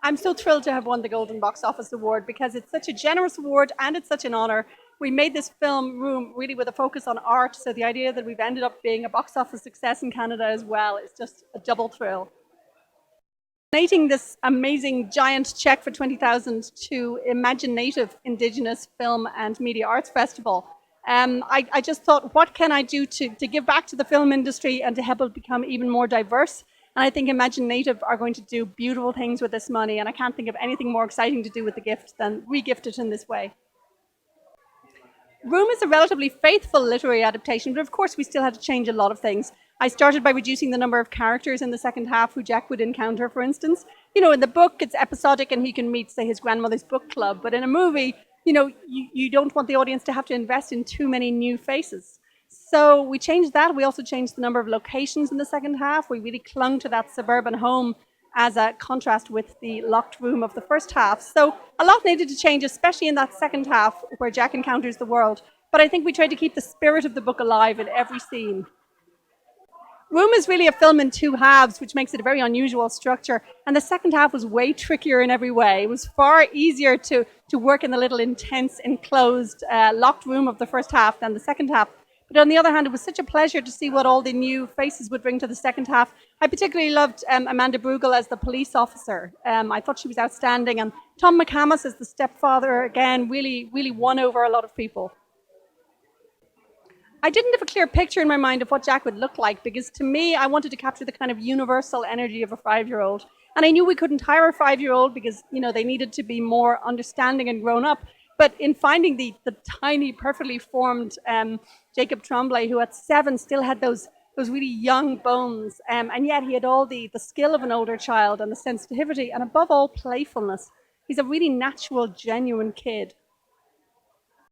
I'm so thrilled to have won the Golden Box Office Award because it's such a generous award and it's such an honor. We made this film Room really with a focus on art, so the idea that we've ended up being a box office success in Canada as well is just a double thrill. Donating this amazing giant check for 20,000 to Imaginative Indigenous Film and Media Arts Festival. I just thought, what can I do to give back to the film industry and to help it become even more diverse? And I think Imaginative are going to do beautiful things with this money, and I can't think of anything more exciting to do with the gift than re-gift it in this way. Room is a relatively faithful literary adaptation, but of course we still had to change a lot of things. I started by reducing the number of characters in the second half who Jack would encounter, for instance. You know, in the book, it's episodic and he can meet, say, his grandmother's book club. But in a movie, you know, you don't want the audience to have to invest in too many new faces. So we changed that. We also changed the number of locations in the second half. We really clung to that suburban home as a contrast with the locked room of the first half. So a lot needed to change, especially in that second half where Jack encounters the world. But I think we tried to keep the spirit of the book alive in every scene. Room is really a film in two halves, which makes it a very unusual structure. And the second half was way trickier in every way. It was far easier to work in the little intense, enclosed, locked room of the first half than the second half. But on the other hand, it was such a pleasure to see what all the new faces would bring to the second half. I particularly loved Amanda Brugel as the police officer. I thought she was outstanding. And Tom McCamus as the stepfather, again, really, really won over a lot of people. I didn't have a clear picture in my mind of what Jack would look like, because to me, I wanted to capture the kind of universal energy of a 5-year-old. And I knew we couldn't hire a 5-year-old because, you know, they needed to be more understanding and grown up. But in finding the tiny, perfectly formed Jacob Tremblay, who at 7 still had those really young bones, and yet he had all the skill of an older child and the sensitivity, and above all, playfulness. He's a really natural, genuine kid.